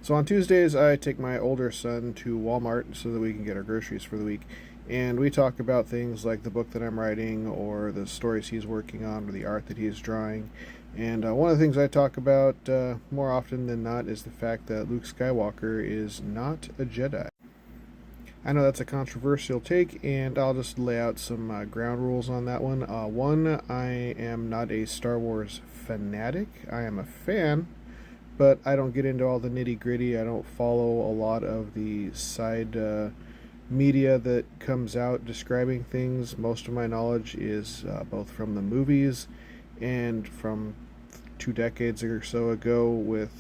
So on Tuesdays, I take my older son to Walmart so that we can get our groceries for the week. And we talk about things like the book that I'm writing, or the stories he's working on, or the art that he's drawing. And one of the things I talk about more often than not is the fact that Luke Skywalker is not a Jedi. I know that's a controversial take, and I'll just lay out some ground rules on that one. One, I am not a Star Wars fanatic. I am a fan, but I don't get into all the nitty gritty. I don't follow a lot of the side media that comes out describing things. Most of my knowledge is both from the movies and from 2 decades or so ago with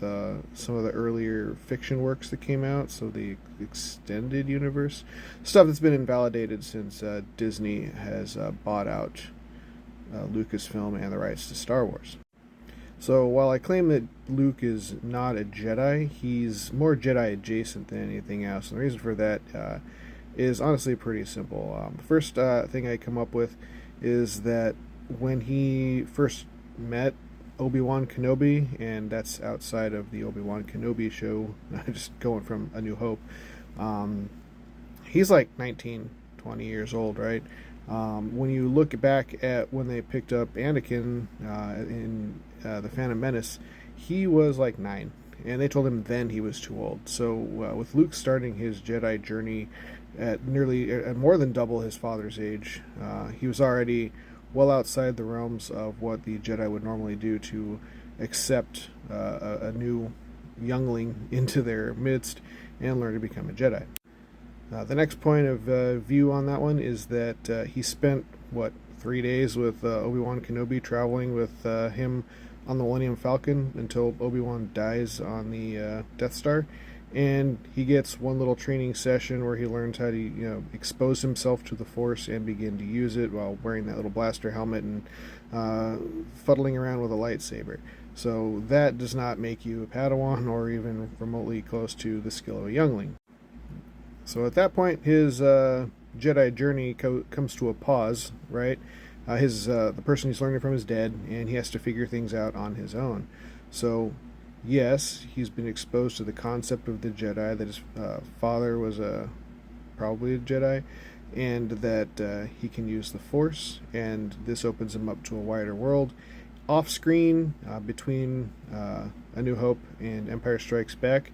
some of the earlier fiction works that came out, so the extended universe stuff that's been invalidated since Disney has bought out Lucasfilm and the rights to Star Wars. So while I claim that Luke is not a Jedi, he's more Jedi adjacent than anything else. And the reason for that is honestly pretty simple. The first thing I come up with is that when he first met Obi-Wan Kenobi, and that's outside of the Obi-Wan Kenobi show, just going from A New Hope, he's like 19, 20 years old, right? When you look back at when they picked up Anakin in The Phantom Menace, he was like 9, and they told him then he was too old. So with Luke starting his Jedi journey at more than double his father's age, he was already well outside the realms of what the Jedi would normally do to accept a new youngling into their midst and learn to become a Jedi. The next point of view on that one is that he spent, 3 days with Obi-Wan Kenobi, traveling with him on the Millennium Falcon until Obi-Wan dies on the Death Star. And he gets one little training session where he learns how to, expose himself to the Force and begin to use it while wearing that little blaster helmet and fuddling around with a lightsaber. So that does not make you a Padawan or even remotely close to the skill of a youngling. So at that point, his Jedi journey comes to a pause, right? The person he's learning from is dead, and he has to figure things out on his own. So yes, he's been exposed to the concept of the Jedi, that his father was probably a Jedi, and that he can use the Force, and this opens him up to a wider world. Off screen, between A New Hope and Empire Strikes Back,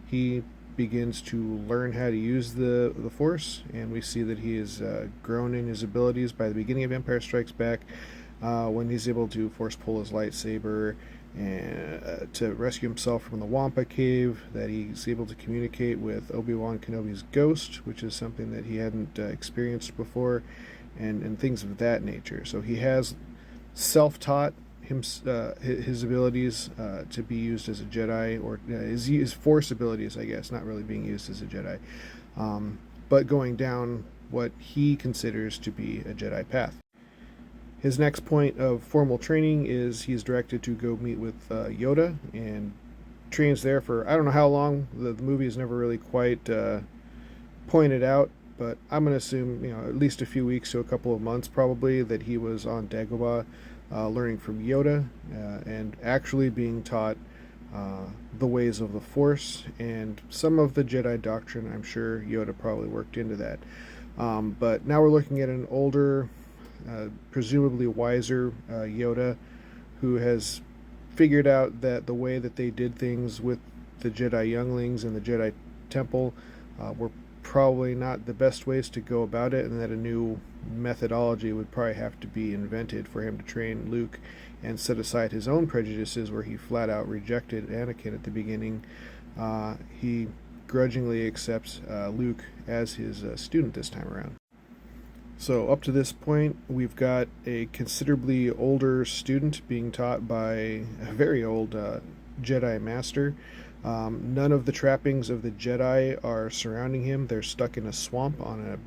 he begins to learn how to use the Force, and we see that he has grown in his abilities by the beginning of Empire Strikes Back, when he's able to Force pull his lightsaber and to rescue himself from the Wampa cave, that he's able to communicate with Obi-Wan Kenobi's ghost, which is something that he hadn't experienced before, and things of that nature. So he has self-taught his abilities to be used as a Jedi, or his Force abilities, I guess, not really being used as a Jedi, but going down what he considers to be a Jedi path. His next point of formal training is he's directed to go meet with Yoda, and trains there for I don't know how long. The movie is never really quite pointed out, but I'm going to assume at least a few weeks to a couple of months probably, that he was on Dagobah learning from Yoda and actually being taught the ways of the Force and some of the Jedi doctrine. I'm sure Yoda probably worked into that. But now we're looking at an older, presumably wiser Yoda, who has figured out that the way that they did things with the Jedi younglings and the Jedi Temple were probably not the best ways to go about it, and that a new methodology would probably have to be invented for him to train Luke and set aside his own prejudices, where he flat out rejected Anakin at the beginning. He grudgingly accepts Luke as his student this time around. So up to this point, we've got a considerably older student being taught by a very old Jedi master. None of the trappings of the Jedi are surrounding him. They're stuck in a swamp on a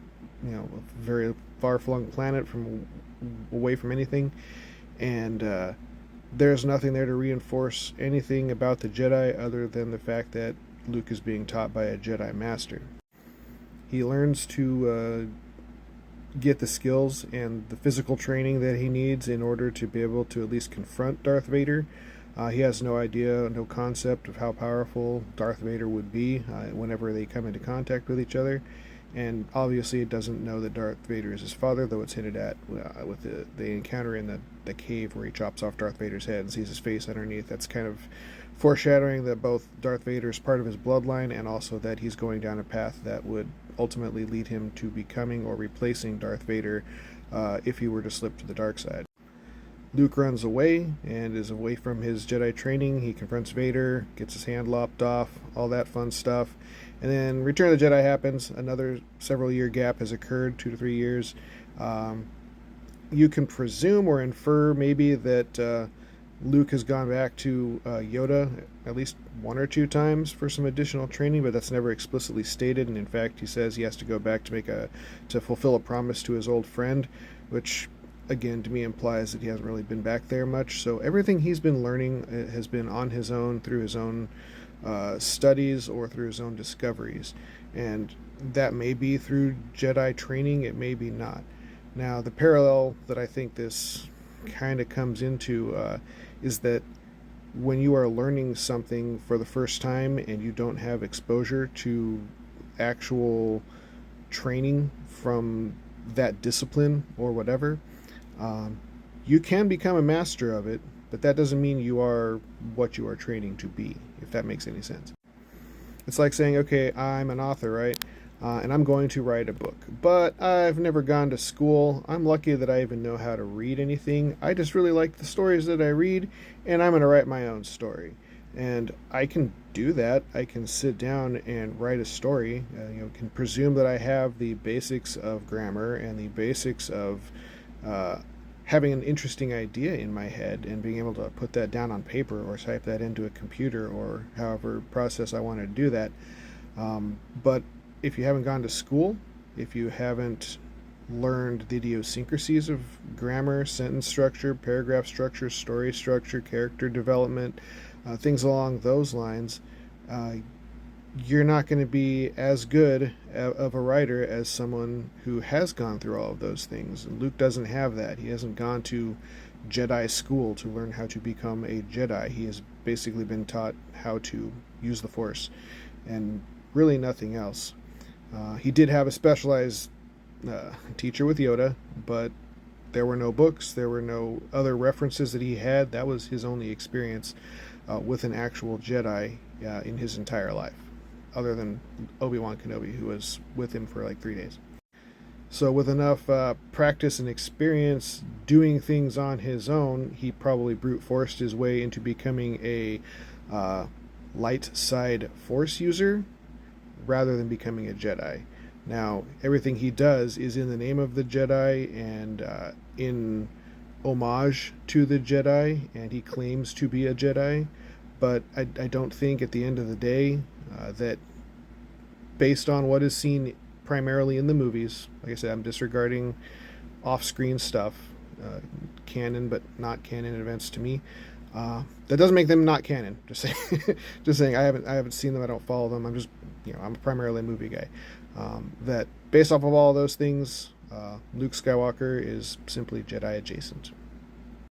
very far-flung planet away from anything, and there's nothing there to reinforce anything about the Jedi other than the fact that Luke is being taught by a Jedi master. He learns to get the skills and the physical training that he needs in order to be able to at least confront Darth Vader. He has no idea, no concept of how powerful Darth Vader would be whenever they come into contact with each other. And obviously, it doesn't know that Darth Vader is his father, though it's hinted at with the encounter in the cave where he chops off Darth Vader's head and sees his face underneath. That's kind of foreshadowing that both Darth Vader is part of his bloodline and also that he's going down a path that would ultimately lead him to becoming or replacing Darth Vader if he were to slip to the dark side. Luke runs away and is away from his Jedi training. He confronts Vader, gets his hand lopped off, all that fun stuff. And then Return of the Jedi happens. Another several year gap has occurred, 2 to 3 years. You can presume or infer maybe that Luke has gone back to Yoda at least 1 or 2 times for some additional training, but that's never explicitly stated. And in fact, he says he has to go back to fulfill a promise to his old friend, which again to me implies that he hasn't really been back there much. So everything he's been learning has been on his own, through his own studies or through his own discoveries, and that may be through Jedi training, it may be not. Now the parallel that I think this kind of comes into is that when you are learning something for the first time and you don't have exposure to actual training from that discipline or whatever, you can become a master of it, but that doesn't mean you are what you are training to be, if that makes any sense. It's like saying, okay, I'm an author, right? And I'm going to write a book, but I've never gone to school. I'm lucky that I even know how to read anything. I just really like the stories that I read, and I'm going to write my own story. And I can do that. I can sit down and write a story. Can presume that I have the basics of grammar and the basics of having an interesting idea in my head and being able to put that down on paper or type that into a computer or however process I want to do that. But if you haven't gone to school, if you haven't learned the idiosyncrasies of grammar, sentence structure, paragraph structure, story structure, character development, things along those lines, you're not going to be as good of a writer as someone who has gone through all of those things. And Luke doesn't have that. He hasn't gone to Jedi school to learn how to become a Jedi. He has basically been taught how to use the Force and really nothing else. He did have a specialized teacher with Yoda, but there were no books, there were no other references that he had. That was his only experience with an actual Jedi in his entire life, other than Obi-Wan Kenobi, who was with him for like 3 days. So with enough practice and experience doing things on his own, he probably brute forced his way into becoming a light side Force user rather than becoming a Jedi. Now, everything he does is in the name of the Jedi and in homage to the Jedi, and he claims to be a Jedi, but I don't think at the end of the day that based on what is seen primarily in the movies, like I said, I'm disregarding off-screen stuff, canon but not canon events to me. That doesn't make them not canon. Just saying. Just saying. I haven't seen them. I don't follow them. I'm primarily a movie guy. That based off of all those things, Luke Skywalker is simply Jedi adjacent.